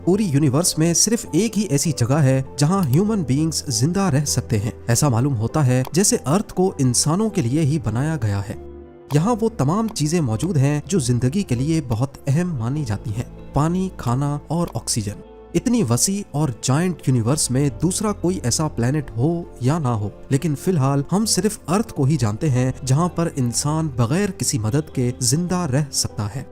पूरी यूनिवर्स में सिर्फ एक ही ऐसी जगह है जहां ह्यूमन बीइंग्स जिंदा रह सकते हैं। ऐसा मालूम होता है जैसे अर्थ को इंसानों के लिए ही बनाया गया है। यहाँ वो तमाम चीजें मौजूद हैं जो जिंदगी के लिए बहुत अहम मानी जाती हैं। पानी, खाना और ऑक्सीजन। इतनी वसी और जायंट यूनिवर्स में दूसरा कोई ऐसा प्लेनेट हो या ना हो, लेकिन फिलहाल हम सिर्फ अर्थ को ही जानते हैं जहाँ पर इंसान बगैर किसी मदद के जिंदा रह सकता है।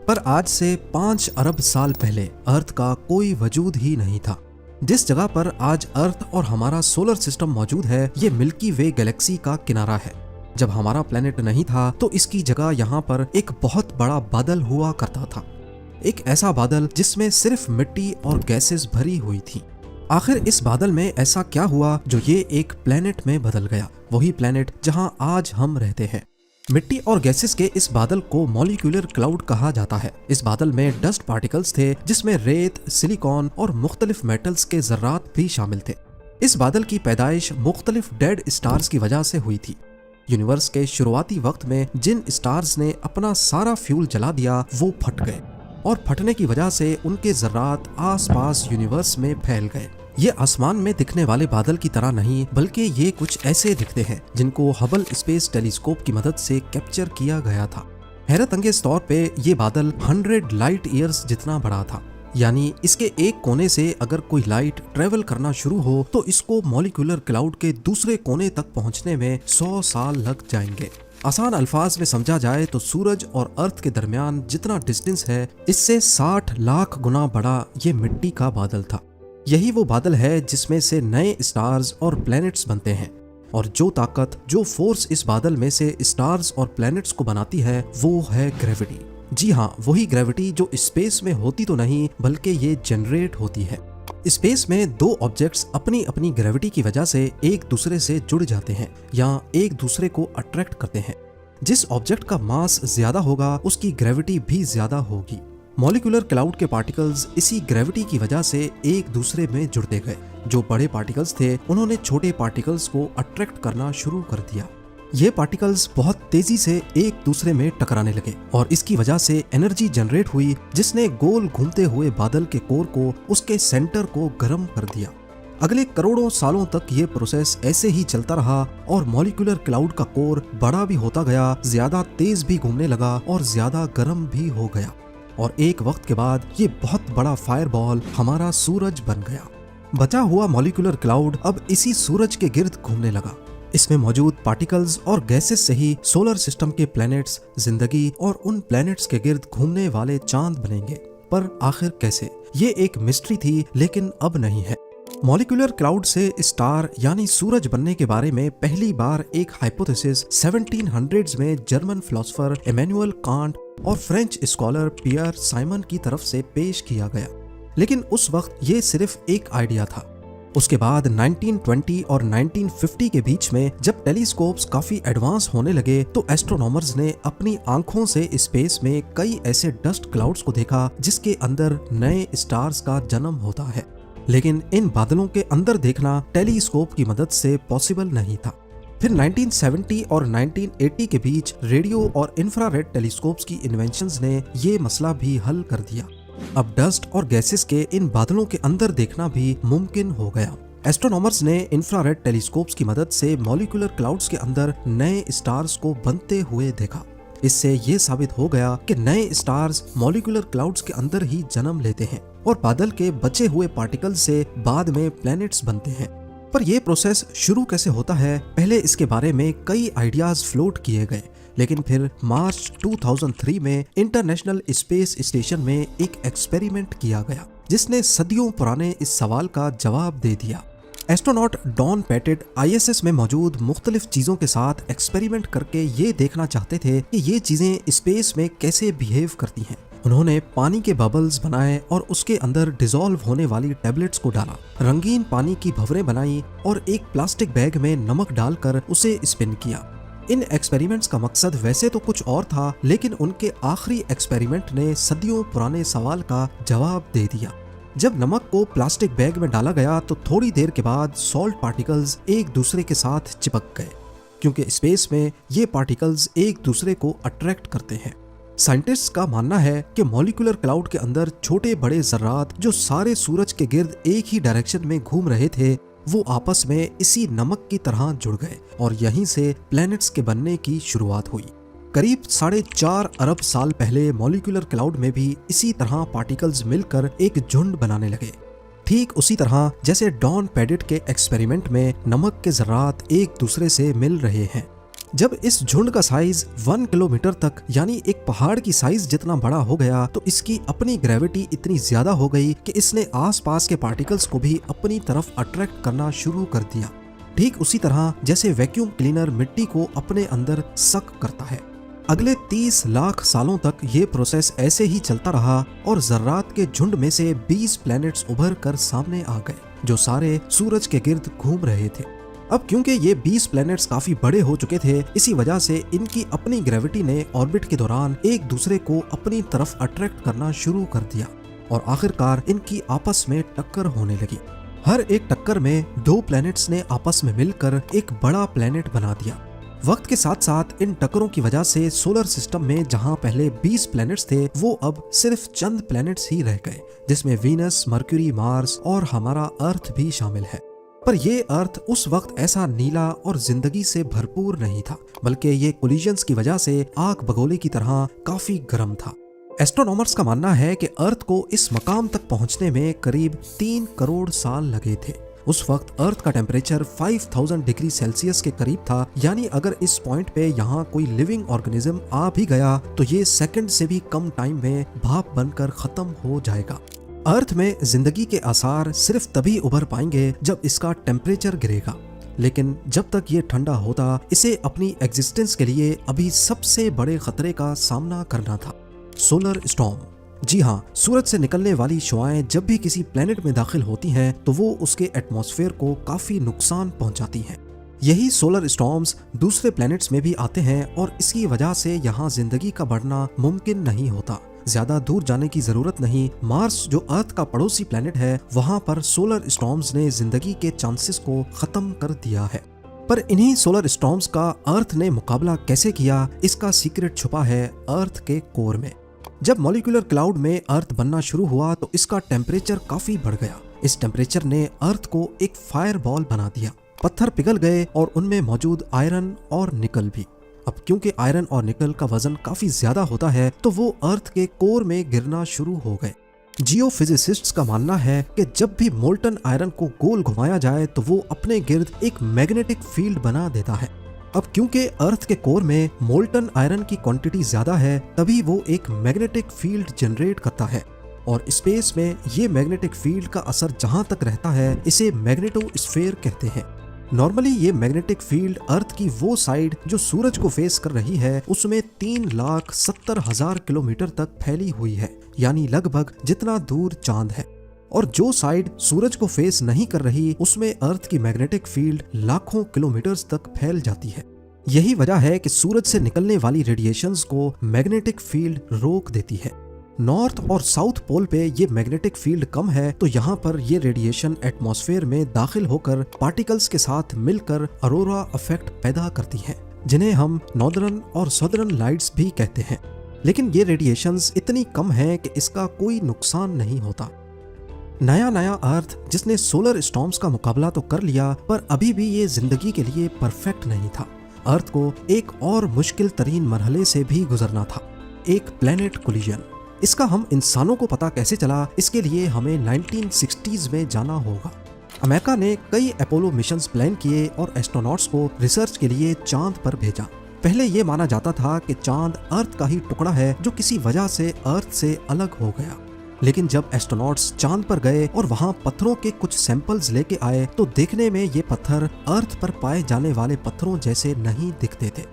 पर आज से 5 अरब साल पहले अर्थ का कोई वजूद ही नहीं था। जिस जगह पर आज अर्थ और हमारा सोलर सिस्टम मौजूद है, ये मिल्की वे गैलेक्सी का किनारा है। जब हमारा प्लेनेट नहीं था तो इसकी जगह यहाँ पर एक बहुत बड़ा बादल हुआ करता था। एक ऐसा बादल जिसमें सिर्फ मिट्टी और गैसेस भरी हुई थी। आखिर इस बादल में ऐसा क्या हुआ जो ये एक प्लेनेट में बदल गया, वही प्लेनेट जहाँ आज हम रहते हैं। मिट्टी और गैसेस के इस बादल को मॉलिक्यूलर क्लाउड कहा जाता है। इस बादल में डस्ट पार्टिकल्स थे जिसमें रेत, सिलिकॉन और मुख्तलिफ मेटल्स के जर्रात भी शामिल थे। इस बादल की पैदाइश मुख्तलिफ डेड स्टार्स की वजह से हुई थी। यूनिवर्स के शुरुआती वक्त में जिन स्टार्स ने अपना सारा फ्यूल जला दिया वो फट गए और फटने की वजह से उनके जर्रात आसपास यूनिवर्स में फैल गए। ये आसमान में दिखने वाले बादल की तरह नहीं, बल्कि ये कुछ ऐसे दिखते हैं जिनको हबल स्पेस टेलीस्कोप की मदद से कैप्चर किया गया था। हैरत अंगेज तौर पे ये बादल 100 लाइट ईयर्स जितना बड़ा था। यानी इसके एक कोने से अगर कोई लाइट ट्रेवल करना शुरू हो तो इसको मॉलिक्यूलर क्लाउड के दूसरे कोने तक पहुंचने में 100 साल लग जाएंगे। आसान अल्फाज में समझा जाए तो सूरज और अर्थ के दरमियान जितना डिस्टेंस है, इससे 60 लाख गुना बड़ा ये मिट्टी का बादल था। यही वो बादल है जिसमें से नए स्टार्स और प्लैनेट्स बनते हैं। और जो ताकत, जो फोर्स इस बादल में से स्टार्स और प्लैनेट्स को बनाती है वो है ग्रेविटी। जी हाँ, वही ग्रेविटी जो स्पेस में होती तो नहीं बल्कि ये जनरेट होती है। स्पेस में दो ऑब्जेक्ट्स अपनी अपनी ग्रेविटी की वजह से एक दूसरे से जुड़ जाते हैं या एक दूसरे को अट्रैक्ट करते हैं। जिस ऑब्जेक्ट का मास ज्यादा होगा उसकी ग्रेविटी भी ज्यादा होगी। मॉलिक्यूलर क्लाउड के पार्टिकल्स इसी ग्रेविटी की वजह से एक दूसरे में जुड़ते गए। जो बड़े पार्टिकल्स थे उन्होंने छोटे पार्टिकल्स को अट्रैक्ट करना शुरू कर दिया। ये पार्टिकल्स बहुत तेजी से एक दूसरे में टकराने लगे और इसकी वजह से एनर्जी जनरेट हुई जिसने गोल घूमते हुए बादल के कोर को, उसके सेंटर को गर्म कर दिया। अगले करोड़ों सालों तक ये प्रोसेस ऐसे ही चलता रहा और मॉलिक्यूलर क्लाउड का कोर बड़ा भी होता गया, ज्यादा तेज भी घूमने लगा और ज्यादा गर्म भी हो गया। और एक वक्त के बाद ये बहुत बड़ा फायरबॉल हमारा सूरज बन गया। बचा हुआ मॉलिक्यूलर क्लाउड अब इसी सूरज के गिर्द घूमने लगा। इसमें मौजूद पार्टिकल्स और गैसेस से ही सोलर सिस्टम के प्लैनेट्स, जिंदगी और उन प्लैनेट्स के गिर्द घूमने वाले चांद बनेंगे। पर आखिर कैसे? ये एक मिस्ट्री थी, लेकिन अब नहीं है। मॉलिक्यूलर क्लाउड से स्टार यानी सूरज बनने के बारे में पहली बार एक हाइपोथेसिस 1700s में जर्मन फिलोसोफर इमैनुअल कांट और फ्रेंच स्कॉलर पियर साइमन की तरफ से पेश किया गया, लेकिन उस वक्त ये सिर्फ एक आइडिया था। उसके बाद 1920 और 1950 के बीच में जब टेलीस्कोप्स काफी एडवांस होने लगे तो एस्ट्रोनॉमर्स ने अपनी आंखों से स्पेस में कई ऐसे डस्ट क्लाउड्स को देखा जिसके अंदर नए स्टार्स का जन्म होता है। लेकिन इन बादलों के अंदर देखना टेलीस्कोप की मदद से पॉसिबल नहीं था। फिर 1970 और 1980 के बीच रेडियो और इंफ्रारेड टेलीस्कोप्स की इन्वेंशंस ने ये मसला भी हल कर दिया। अब डस्ट और गैसेस के इन बादलों के अंदर देखना भी मुमकिन हो गया। एस्ट्रोनॉमर्स ने इंफ्रारेड टेलीस्कोप्स की मदद से मॉलिक्यूलर क्लाउड्स के अंदर नए स्टार्स को बनते हुए देखा। इससे ये साबित हो गया कि नए स्टार्स मॉलिक्यूलर क्लाउड्स के अंदर ही जन्म लेते हैं और बादल के बचे हुए पार्टिकल्स से बाद में प्लैनेट्स बनते हैं। पर यह प्रोसेस शुरू कैसे होता है, पहले इसके बारे में कई आइडियाज फ्लोट किए गए, लेकिन फिर मार्च 2003 में इंटरनेशनल स्पेस स्टेशन में एक एक्सपेरिमेंट किया गया जिसने सदियों पुराने इस सवाल का जवाब दे दिया। एस्ट्रोनॉट डॉन पैटेट ISS में मौजूद मुख्तलिफ चीजों के साथ एक्सपेरिमेंट करके ये देखना चाहते थे कि ये चीजें स्पेस में कैसे बिहेव करती हैं। उन्होंने पानी के बबल्स बनाए और उसके अंदर डिसॉल्व होने वाली टैबलेट्स को डाला, रंगीन पानी की भंवरें बनाई और एक प्लास्टिक बैग में नमक डालकर उसे स्पिन किया। इन एक्सपेरिमेंट्स का मकसद वैसे तो कुछ और था, लेकिन उनके आखिरी एक्सपेरिमेंट ने सदियों पुराने सवाल का जवाब दे दिया। जब नमक को प्लास्टिक बैग में डाला गया तो थोड़ी देर के बाद सॉल्ट पार्टिकल्स एक दूसरे के साथ चिपक गए, क्योंकि स्पेस में ये पार्टिकल्स एक दूसरे को अट्रैक्ट करते हैं। साइंटिस्ट्स का मानना है कि मॉलिक्यूलर क्लाउड के अंदर छोटे बड़े जर्रात जो सारे सूरज के गिर्द एक ही डायरेक्शन में घूम रहे थे, वो आपस में इसी नमक की तरह जुड़ गए और यहीं से प्लैनेट्स के बनने की शुरुआत हुई। करीब 4.5 अरब साल पहले मॉलिक्यूलर क्लाउड में भी इसी तरह पार्टिकल्स मिलकर एक झुंड बनाने लगे। ठीक उसी तरह जैसे डॉन पेडिट के एक्सपेरिमेंट में नमक के जर्रात एक दूसरे से मिल रहे हैं। जब इस झुंड का साइज 1 किलोमीटर तक यानी एक पहाड़ की साइज जितना बड़ा हो गया तो इसकी अपनी ग्रेविटी इतनी ज्यादा हो गई कि इसने आसपास के पार्टिकल्स को भी अपनी तरफ अट्रैक्ट करना शुरू कर दिया। ठीक उसी तरह जैसे वैक्यूम क्लीनर मिट्टी को अपने अंदर सक करता है। अगले 30 लाख सालों तक ये प्रोसेस ऐसे ही चलता रहा और जर्रात के झुंड में से 20 प्लैनेट्स उभर कर सामने आ गए जो सारे सूरज के गिर्द घूम रहे थे। अब क्योंकि ये 20 प्लैनेट्स काफी बड़े हो चुके थे, इसी वजह से इनकी अपनी ग्रेविटी ने ऑर्बिट के दौरान एक दूसरे को अपनी तरफ अट्रैक्ट करना शुरू कर दिया और आखिरकार इनकी आपस में टक्कर होने लगी। हर एक टक्कर में 2 प्लैनेट्स ने आपस में मिलकर एक बड़ा प्लैनेट बना दिया। वक्त के साथ साथ इन टक्करों की वजह से सोलर सिस्टम में जहां पहले 20 प्लैनेट्स थे वो अब सिर्फ चंद प्लैनेट्स ही रह गए, जिसमें वीनस, मरक्यूरी, मार्स और हमारा अर्थ भी शामिल है। पर ये अर्थ उस वक्त ऐसा नीला और जिंदगी से भरपूर नहीं था, बल्कि ये कोलिजन्स की वजह से आग बगोले की तरह काफी गर्म था। एस्ट्रोनॉमर्स का मानना है कि अर्थ को इस मकाम तक पहुंचने में करीब 3 करोड़ साल लगे थे। उस वक्त अर्थ का टेम्परेचर 5000 डिग्री सेल्सियस के करीब था, यानी अगर इस पॉइंट पे यहाँ कोई लिविंग ऑर्गेनिज्म आ भी गया तो ये सेकंड से भी कम टाइम में भाप बनकर खत्म हो जाएगा। अर्थ में जिंदगी के आसार सिर्फ तभी उभर पाएंगे जब इसका टेम्परेचर गिरेगा, लेकिन जब तक ये ठंडा होता इसे अपनी एग्जिस्टेंस के लिए अभी सबसे बड़े खतरे का सामना करना था, सोलर स्टॉर्म। जी हाँ, सूरज से निकलने वाली शुआएं जब भी किसी प्लेनेट में दाखिल होती हैं तो वो उसके एटमॉस्फेयर को काफी नुकसान पहुंचाती हैं। यही सोलर स्टॉर्म्स दूसरे प्लैनेट्स में भी आते हैं और इसकी वजह से यहाँ जिंदगी का बढ़ना मुमकिन नहीं होता। ज्यादा दूर जाने की जरूरत नहीं, मार्स जो अर्थ का पड़ोसी प्लैनेट है वहाँ पर सोलर स्टॉर्म्स ने जिंदगी के चांसेस को खत्म कर दिया है। पर इन्हीं सोलर स्टॉर्म्स का अर्थ ने मुकाबला कैसे किया, इसका सीक्रेट छुपा है अर्थ के कोर में। जब मॉलिक्यूलर क्लाउड में अर्थ बनना शुरू हुआ तो इसका टेम्परेचर काफी बढ़ गया। इस टेम्परेचर ने अर्थ को एक फायर बॉल बना दिया। पत्थर पिघल गए और उनमें मौजूद आयरन और निकल भी। अब क्योंकि आयरन और निकल का वजन काफी ज्यादा होता है तो वो अर्थ के कोर में गिरना शुरू हो गए। जियोफिजिसिस्ट्स का मानना है कि जब भी मोल्टन आयरन को गोल घुमाया जाए तो वो अपने गिर्द एक मैग्नेटिक फील्ड बना देता है। अब क्योंकि अर्थ के कोर में मोल्टन आयरन की क्वांटिटी ज्यादा है तभी वो एक मैग्नेटिक फील्ड जनरेट करता है और स्पेस में ये मैग्नेटिक फील्ड का असर जहां तक रहता है इसे मैग्नेटोस्फीयर कहते हैं। नॉर्मली ये मैग्नेटिक फील्ड अर्थ की वो साइड जो सूरज को फेस कर रही है उसमें 3,70,000 किलोमीटर तक फैली हुई है, यानी लगभग जितना दूर चांद है। और जो साइड सूरज को फेस नहीं कर रही उसमें अर्थ की मैग्नेटिक फील्ड लाखों किलोमीटर्स तक फैल जाती है। यही वजह है कि सूरज से निकलने वाली रेडिएशंस को मैग्नेटिक फील्ड रोक देती है। नॉर्थ और साउथ पोल पे ये मैग्नेटिक फील्ड कम है तो यहाँ पर ये रेडिएशन एटमॉस्फेयर में दाखिल होकर पार्टिकल्स के साथ मिलकर अरोरा इफेक्ट पैदा करती है, जिन्हें हम नॉर्दर्न और सदर्न लाइट्स भी कहते हैं। लेकिन ये रेडिएशंस इतनी कम है कि इसका कोई नुकसान नहीं होता। नया अर्थ जिसने सोलर स्टॉर्म्स का मुकाबला तो कर लिया पर अभी भी ये जिंदगी के लिए परफेक्ट नहीं था। अर्थ को एक और मुश्किल तरीन मरहले से भी गुजरना था, एक प्लेनेट कोलिजन। इसका हम इंसानों को पता कैसे चला, इसके लिए हमें 1960s में जाना होगा। अमेरिका ने कई अपोलो मिशंस प्लान किए और एस्ट्रोनॉट्स को रिसर्च के लिए चांद पर भेजा। पहले ये माना जाता था कि चांद अर्थ का ही टुकड़ा है जो किसी वजह से अर्थ से अलग हो गया, लेकिन जब एस्ट्रोनॉट्स चांद पर गए और वहां पत्थरों के कुछ सैंपल्स लेके आए तो देखने में ये पत्थर अर्थ पर पाए जाने वाले पत्थरों जैसे नहीं दिखते थे।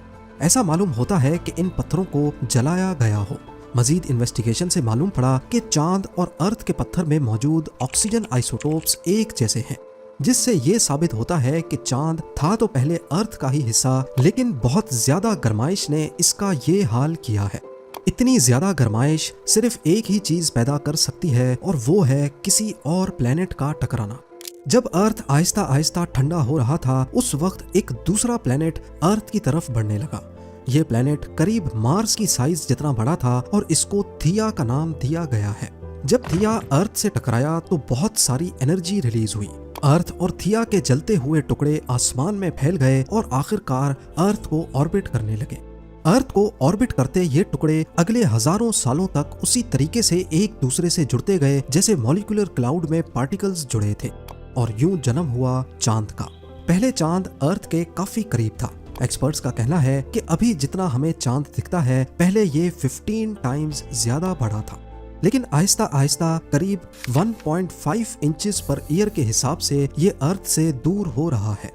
ऐसा मालूम होता है कि इन पत्थरों को जलाया गया हो। मजीद इन्वेस्टिगेशन से मालूम पड़ा कि चांद और अर्थ के पत्थर में मौजूद ऑक्सीजन आइसोटोप्स एक जैसे हैं, जिससे ये साबित होता है कि चांद था तो पहले अर्थ का ही हिस्सा, लेकिन बहुत ज्यादा गर्माइश ने इसका ये हाल किया है। इतनी ज्यादा गर्माइश सिर्फ एक ही चीज पैदा कर सकती है और वो है किसी और प्लेनेट का टकराना। जब अर्थ आहिस्ता आहिस्ता ठंडा हो रहा था उस वक्त एक दूसरा प्लेनेट अर्थ की तरफ बढ़ने लगा। ये प्लेनेट करीब मार्स की साइज जितना बड़ा था और इसको थिया का नाम दिया गया है। जब थिया अर्थ से टकराया तो बहुत सारी एनर्जी रिलीज हुई। अर्थ और थिया के जलते हुए टुकड़े आसमान में फैल गए और आखिरकार अर्थ को ऑर्बिट करने लगे। अर्थ को ऑर्बिट करते ये टुकड़े अगले हजारों सालों तक उसी तरीके से एक दूसरे से जुड़ते गए जैसे मॉलिक्यूलर क्लाउड में पार्टिकल्स जुड़े थे, और यूं जन्म हुआ चांद का। पहले चांद अर्थ के काफी करीब था। एक्सपर्ट्स का कहना है कि अभी जितना हमें चांद दिखता है, पहले ये 15 टाइम्स ज्यादा बड़ा था, लेकिन आहिस्ता आहिस्ता करीब 1.5 इंचेस पर ईयर के हिसाब से ये अर्थ से दूर हो रहा है।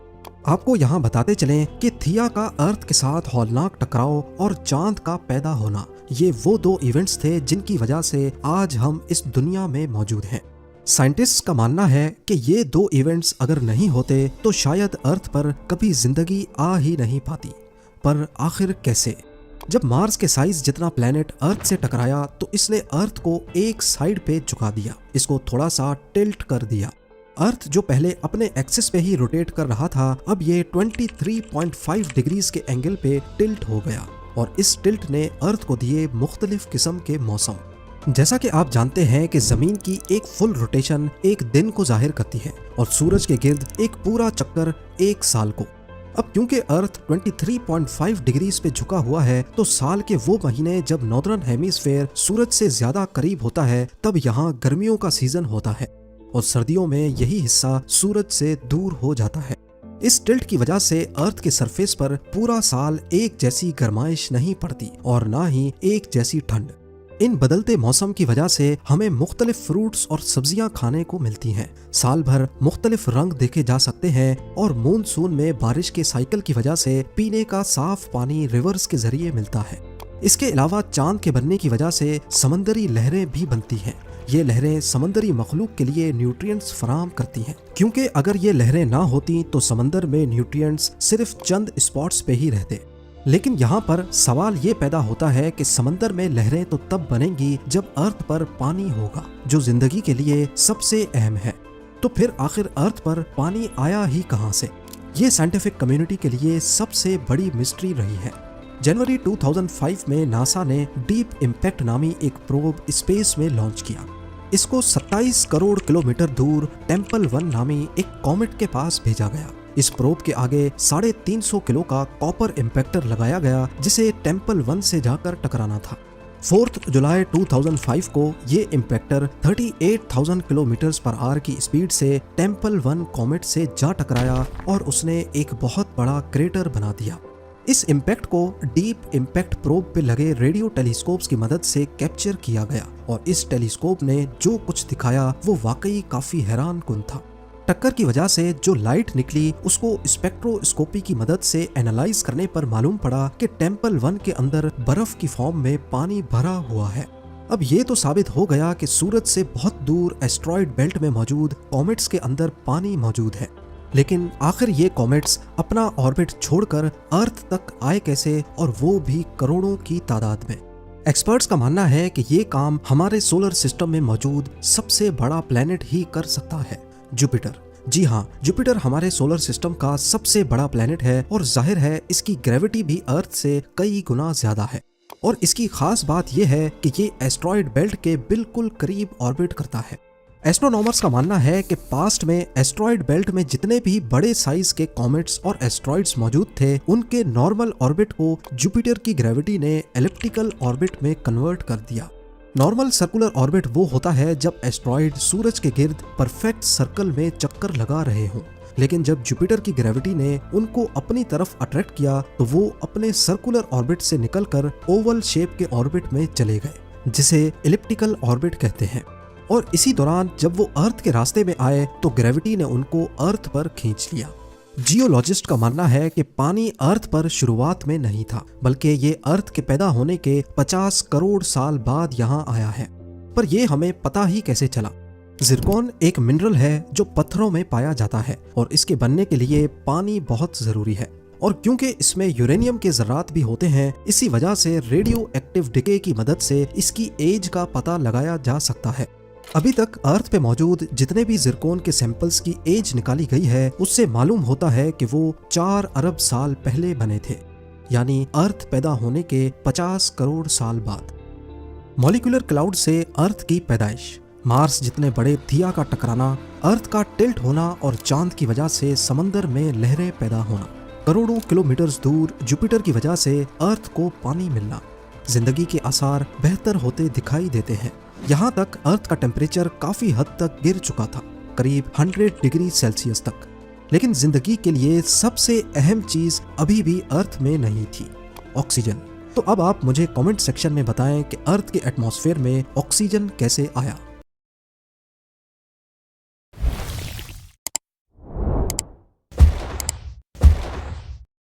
आपको यहाँ बताते चलें कि थिया का अर्थ के साथ हौलनाक टकराव और चांद का पैदा होना, ये वो दो इवेंट्स थे जिनकी वजह से आज हम इस दुनिया में मौजूद हैं। साइंटिस्ट्स का मानना है कि ये दो इवेंट्स अगर नहीं होते तो शायद अर्थ पर कभी जिंदगी आ ही नहीं पाती। पर आखिर कैसे? जब मार्स के साइज जितना प्लेनेट अर्थ से टकराया तो इसने अर्थ को एक साइड पे झुका दिया, इसको थोड़ा सा टिल्ट कर दिया। अर्थ जो पहले अपने एक्सिस पे ही रोटेट कर रहा था, अब ये 23.5 डिग्रीज के एंगल पे टिल्ट हो गया, और इस टिल्ट ने अर्थ को दिए मुख्तलिफ किस्म के मौसम। जैसा कि आप जानते हैं कि जमीन की एक फुल रोटेशन एक दिन को जाहिर करती है और सूरज के गिर्द एक पूरा चक्कर एक साल को। अब क्योंकि अर्थ 23.5 डिग्रीज पे झुका हुआ है, तो साल के वो महीने जब नॉर्दर्न हेमिस्फेयर सूरज से ज्यादा करीब होता है, तब यहाँ गर्मियों का सीजन होता है और सर्दियों में यही हिस्सा सूरज से दूर हो जाता है। इस टिल्ट की वजह से अर्थ के सरफेस पर पूरा साल एक जैसी गर्माइश नहीं पड़ती और ना ही एक जैसी ठंड। इन बदलते मौसम की वजह से हमें मुख्तलिफ फ्रूट्स और सब्जियां खाने को मिलती हैं। साल भर मुख्तलिफ रंग देखे जा सकते हैं और मानसून में बारिश के साइकिल की वजह से पीने का साफ पानी रिवर्स के जरिए मिलता है। इसके अलावा चांद के बनने की वजह से समंदरी लहरें भी बनती हैं। ये लहरें समंदरी मखलूक के लिए न्यूट्रिएंट्स फराहम करती हैं, क्योंकि अगर ये लहरें ना होती तो समंदर में न्यूट्रिएंट्स सिर्फ चंद स्पॉट्स पे ही रहते। लेकिन यहाँ पर सवाल ये पैदा होता है कि समंदर में लहरें तो तब बनेंगी जब अर्थ पर पानी होगा, जो जिंदगी के लिए सबसे अहम है। तो फिर आखिर अर्थ पर पानी आया ही कहाँ से? ये साइंटिफिक कम्युनिटी के लिए सबसे बड़ी मिस्ट्री रही है। जनवरी 2005 में नासा ने डीप इम्पैक्ट नामी एक प्रोब स्पेस में लॉन्च किया। इसको 27 करोड़ किलोमीटर दूर टेम्पल 1 नामी एक कॉमेट के पास भेजा गया। इस प्रोब के आगे 350 किलो का कॉपर इम्पैक्टर लगाया गया, जिसे टेम्पल 1 से जाकर टकराना था। 4 जुलाई 2005 को ये इम्पैक्टर 38,000 किलोमीटर पर आवर की स्पीड से टेम्पल 1 कॉमेट से जा टकराया और उसने एक बहुत बड़ा क्रेटर बना दिया। इस इम्पैक्ट को डीप इम्पैक्ट प्रोब पे लगे रेडियो टेलीस्कोप्स की मदद से कैप्चर किया गया, और इस टेलीस्कोप ने जो कुछ दिखाया वो वाकई काफी हैरानकुन था। टक्कर की वजह से जो लाइट निकली उसको स्पेक्ट्रोस्कोपी की मदद से एनालाइज करने पर मालूम पड़ा कि टेम्पल 1 के अंदर बर्फ की फॉर्म में पानी भरा हुआ है। अब ये तो साबित हो गया कि सूरज से बहुत दूर एस्ट्रॉयड बेल्ट में मौजूद कॉमेट्स के अंदर पानी मौजूद है। लेकिन आखिर ये कॉमेट्स अपना ऑर्बिट छोड़कर अर्थ तक आए कैसे, और वो भी करोड़ों की तादाद में? एक्सपर्ट्स का मानना है कि ये काम हमारे सोलर सिस्टम में मौजूद सबसे बड़ा प्लेनेट ही कर सकता है, जुपिटर। जी हाँ, जुपिटर हमारे सोलर सिस्टम का सबसे बड़ा प्लेनेट है और जाहिर है इसकी ग्रेविटी भी अर्थ से कई गुना ज्यादा है। और इसकी खास बात यह है कि ये एस्ट्रॉयड बेल्ट के बिल्कुल करीब ऑर्बिट करता है। एस्ट्रोनॉमर्स का मानना है कि पास्ट में एस्ट्रॉयड बेल्ट में जितने भी बड़े साइज के कॉमेट्स और एस्ट्रॉयड्स मौजूद थे, उनके नॉर्मल ऑर्बिट को जुपिटर की ग्रेविटी ने एलिप्टिकल ऑर्बिट में कन्वर्ट कर दिया। नॉर्मल सर्कुलर ऑर्बिट वो होता है जब एस्ट्रॉयड सूरज के गिर्द परफेक्ट सर्कल में चक्कर लगा रहे हों, लेकिन जब जुपिटर की ग्रेविटी ने उनको अपनी तरफ अट्रैक्ट किया तो वो अपने सर्कुलर ऑर्बिट से निकलकर ओवल शेप के ऑर्बिट में चले गए, जिसे एलिप्टिकल ऑर्बिट कहते हैं। और इसी दौरान जब वो अर्थ के रास्ते में आए तो ग्रेविटी ने उनको अर्थ पर खींच लिया। जियोलॉजिस्ट का मानना है कि पानी अर्थ पर शुरुआत में नहीं था, बल्कि ये अर्थ के पैदा होने के 50 करोड़ साल बाद यहाँ आया है। पर यह हमें पता ही कैसे चला? जिरकॉन एक मिनरल है जो पत्थरों में पाया जाता है और इसके बनने के लिए पानी बहुत जरूरी है। और क्योंकि इसमें यूरेनियम के जर्रात भी होते हैं, इसी वजह से रेडियो एक्टिव डिके की मदद से इसकी एज का पता लगाया जा सकता है। अभी तक अर्थ पे मौजूद जितने भी जिरकॉन के सैंपल्स की एज निकाली गई है, उससे मालूम होता है कि वो 4 अरब साल पहले बने थे। यानी अर्थ पैदा होने के 50 करोड़ साल बाद। मॉलिक्यूलर क्लाउड से अर्थ की पैदाइश, मार्स जितने बड़े थिया का टकराना, अर्थ का टिल्ट होना और चांद की वजह से समंदर में लहरें पैदा होना, करोड़ों किलोमीटर दूर जुपिटर की वजह से अर्थ को पानी मिलना, जिंदगी के आसार बेहतर होते दिखाई देते हैं। यहाँ तक अर्थ का टेम्परेचर काफी हद तक गिर चुका था, करीब 100 डिग्री सेल्सियस तक। लेकिन जिंदगी के लिए सबसे अहम चीज अभी भी अर्थ में नहीं थी, ऑक्सीजन। तो अब आप मुझे कमेंट सेक्शन में बताएं कि अर्थ के एटमॉस्फेयर में ऑक्सीजन कैसे आया।